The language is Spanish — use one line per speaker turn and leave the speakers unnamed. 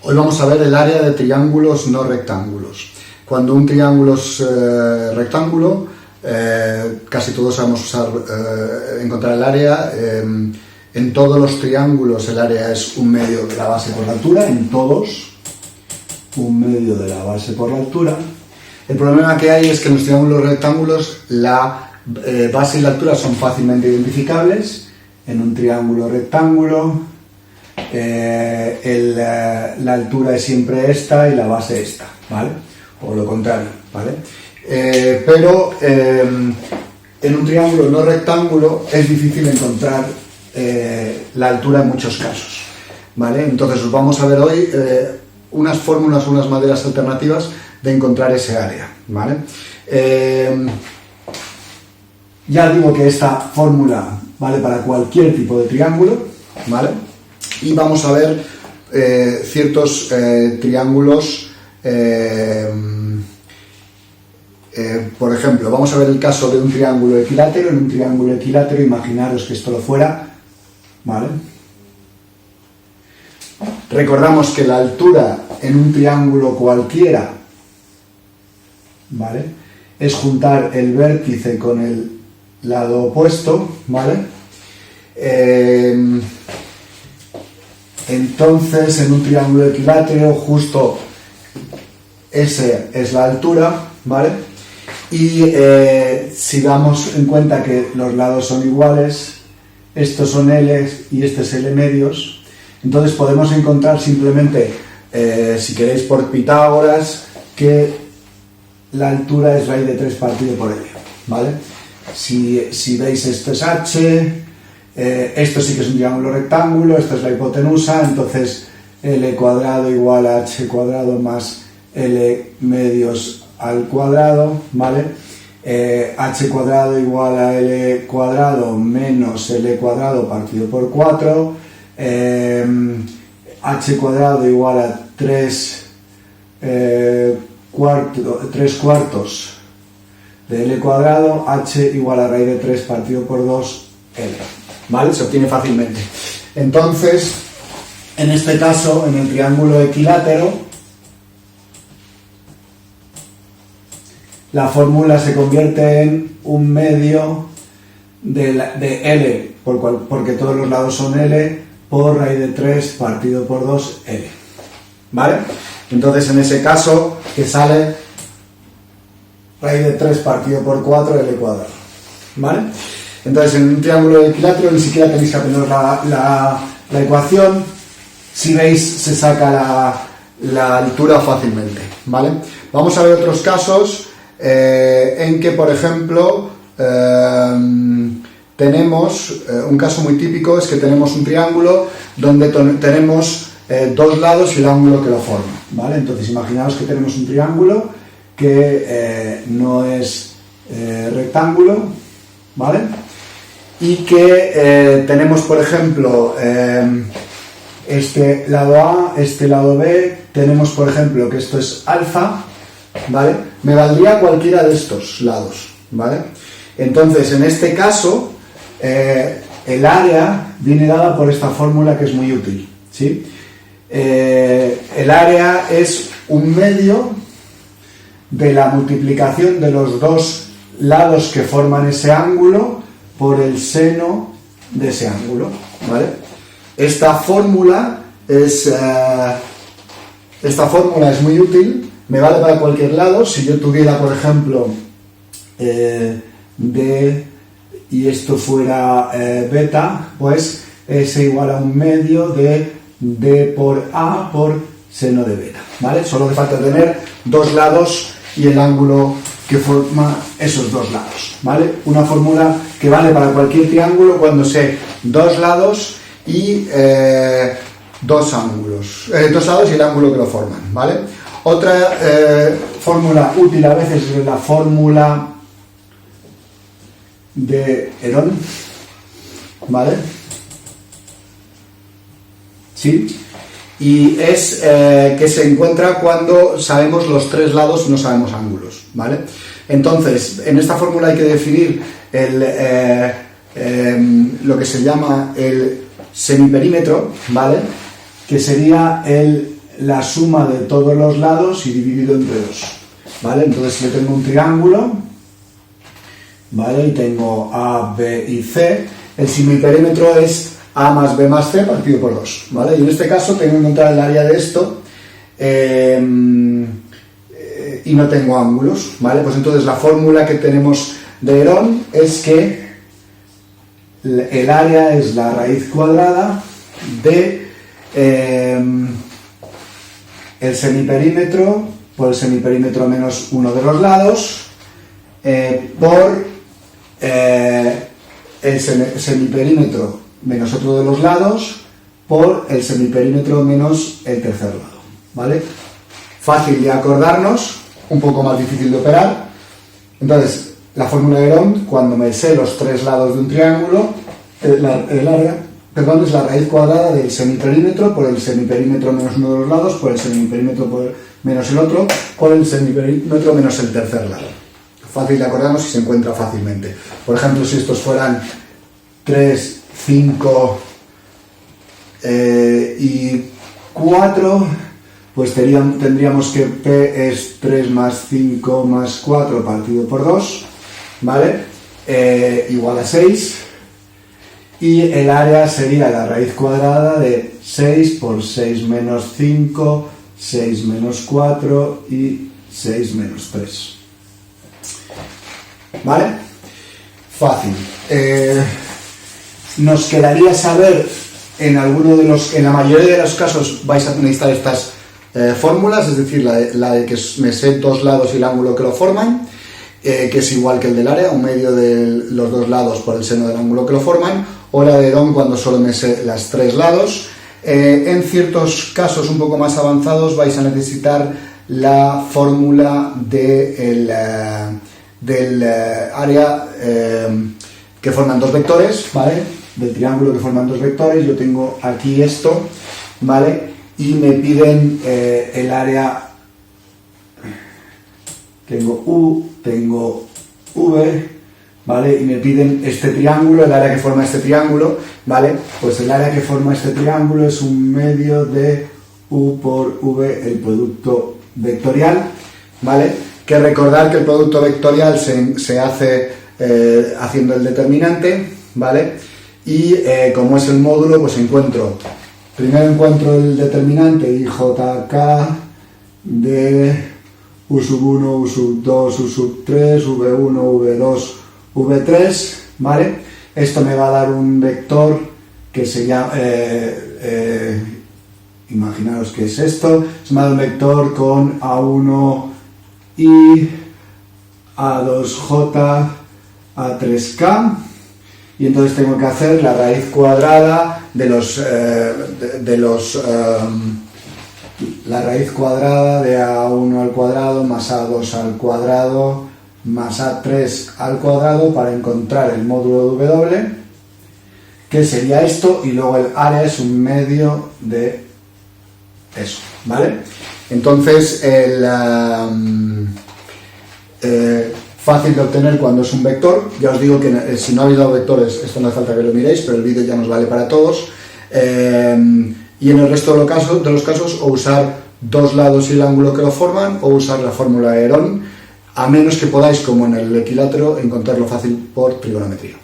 Hoy vamos a ver el área de triángulos no rectángulos. Cuando un triángulo es rectángulo, casi todos sabemos encontrar el área. En todos los triángulos el área es 1/2 de la base por la altura, en todos 1/2 de la base por la altura. El problema que hay es que en los triángulos rectángulos la base y la altura son fácilmente identificables. En un triángulo rectángulo la altura es siempre esta y la base esta, ¿vale? O lo contrario, ¿vale? Pero en un triángulo no rectángulo es difícil encontrar la altura en muchos casos, ¿vale? Entonces os vamos a ver hoy unas fórmulas, unas maneras alternativas de encontrar ese área, ¿vale? Ya digo que esta fórmula vale para cualquier tipo de triángulo, ¿vale? Y vamos a ver ciertos triángulos. Por ejemplo, vamos a ver el caso de un triángulo equilátero. En un triángulo equilátero, imaginaros que esto lo fuera, ¿vale? Recordamos que la altura en un triángulo cualquiera, ¿vale?, es juntar el vértice con el lado opuesto, ¿vale? Entonces, en un triángulo equilátero, justo esa es la altura, ¿vale? Y si damos en cuenta que los lados son iguales, estos son L y este es L medios, entonces podemos encontrar simplemente, si queréis por Pitágoras, que la altura es raíz de 3 partido por L, ¿vale? Si veis, esto es H, esto sí que es un triángulo rectángulo, esto es la hipotenusa, entonces L cuadrado igual a H cuadrado más L medios al cuadrado, ¿vale? H cuadrado igual a L cuadrado menos L cuadrado partido por 4, H cuadrado igual a 3 cuartos de L cuadrado, H igual a raíz de 3 partido por 2 L, ¿vale? Se obtiene fácilmente. Entonces, en este caso, en el triángulo equilátero, la fórmula se convierte en 1/2 de L, porque todos los lados son L, por raíz de 3 partido por 2 L, ¿vale? Entonces, en ese caso, que sale raíz de 3 partido por 4 L cuadrado, ¿vale? Entonces, en un triángulo equilátero ni siquiera tenéis que aprender la ecuación. Si veis, se saca la altura fácilmente, ¿vale? Vamos a ver otros casos en que, por ejemplo, tenemos un caso muy típico, es que tenemos un triángulo donde tenemos dos lados y el ángulo que lo forma, ¿vale? Entonces, imaginaos que tenemos un triángulo que no es rectángulo, ¿vale? Y que tenemos, por ejemplo, este lado A, este lado B, tenemos, por ejemplo, que esto es alfa, ¿vale? Me valdría cualquiera de estos lados, ¿vale? Entonces, en este caso, el área viene dada por esta fórmula que es muy útil, ¿sí? El área es 1/2 de la multiplicación de los dos lados que forman ese ángulo por el seno de ese ángulo, ¿vale? Esta fórmula es muy útil, me vale para cualquier lado. Si yo tuviera, por ejemplo, D y esto fuera beta, pues es igual a 1/2 de D por A por seno de beta, ¿vale? Solo hace falta tener dos lados y el ángulo que forma esos dos lados, ¿vale? Una fórmula que vale para cualquier triángulo cuando sé dos lados y dos lados y el ángulo que lo forman, ¿vale? Otra fórmula útil a veces es la fórmula de Herón, ¿vale? ¿Sí? Y es que se encuentra cuando sabemos los tres lados y no sabemos ángulos, ¿vale? Entonces, en esta fórmula hay que definir lo que se llama el semiperímetro, ¿vale? Que sería la suma de todos los lados y dividido entre 2, ¿vale? Entonces si yo tengo un triángulo, ¿vale? Y tengo A, B y C, el semiperímetro es A más B más C partido por 2, ¿vale? Y en este caso tengo que encontrar el área de esto y no tengo ángulos, ¿vale? Pues entonces la fórmula que tenemos de Herón es que el área es la raíz cuadrada de el semiperímetro por el semiperímetro menos uno de los lados por el semiperímetro menos otro de los lados por el semiperímetro menos el tercer lado, ¿vale? Fácil de acordarnos, un poco más difícil de operar. Entonces, la fórmula de Herón, cuando me sé los tres lados de un triángulo, el área, perdón, es la raíz cuadrada del semiperímetro por el semiperímetro menos uno de los lados, por el semiperímetro menos el otro, por el semiperímetro menos el tercer lado. Fácil de acordarnos y se encuentra fácilmente. Por ejemplo, si estos fueran 3, 5 y 4, pues tendríamos que P es 3 más 5 más 4 partido por 2, ¿vale? Igual a 6. Y el área sería la raíz cuadrada de 6 por 6 menos 5, 6 menos 4 y 6 menos 3. ¿Vale? Fácil. Nos quedaría saber, en la mayoría de los casos vais a necesitar estas fórmulas, es decir, la de que me sé dos lados y el ángulo que lo forman, que es igual que el del área, un medio de los dos lados por el seno del ángulo que lo forman, o la de Herón cuando solo me sé las tres lados. En ciertos casos un poco más avanzados vais a necesitar la fórmula del área que forman dos vectores, ¿vale? Del triángulo que forman dos vectores. Yo tengo aquí esto, ¿vale? Y me piden el área, tengo U, tengo V, ¿vale? Y me piden este triángulo, el área que forma este triángulo, ¿vale? Pues el área que forma este triángulo es un medio de U por V, el producto vectorial, ¿vale? Que recordar que el producto vectorial se hace haciendo el determinante, ¿vale? Y como es el módulo, pues primero encuentro el determinante IJK de U sub 1, U sub 2, U sub 3, V1, V2, V3, ¿vale? Esto me va a dar un vector que se llama, imaginaros que es esto, se me da un vector con A1 y A2J, A3K, y entonces tengo que hacer la raíz cuadrada la raíz cuadrada de A1 al cuadrado más A2 al cuadrado más A3 al cuadrado para encontrar el módulo de W, que sería esto, y luego el área es un medio de eso, ¿vale? Entonces, fácil de obtener cuando es un vector. Ya os digo que si no habéis dado vectores, esto no hace falta que lo miréis, pero el vídeo ya nos vale para todos. Y en el resto de los casos, o usar dos lados y el ángulo que lo forman, o usar la fórmula de Herón, a menos que podáis, como en el equilátero, encontrarlo fácil por trigonometría.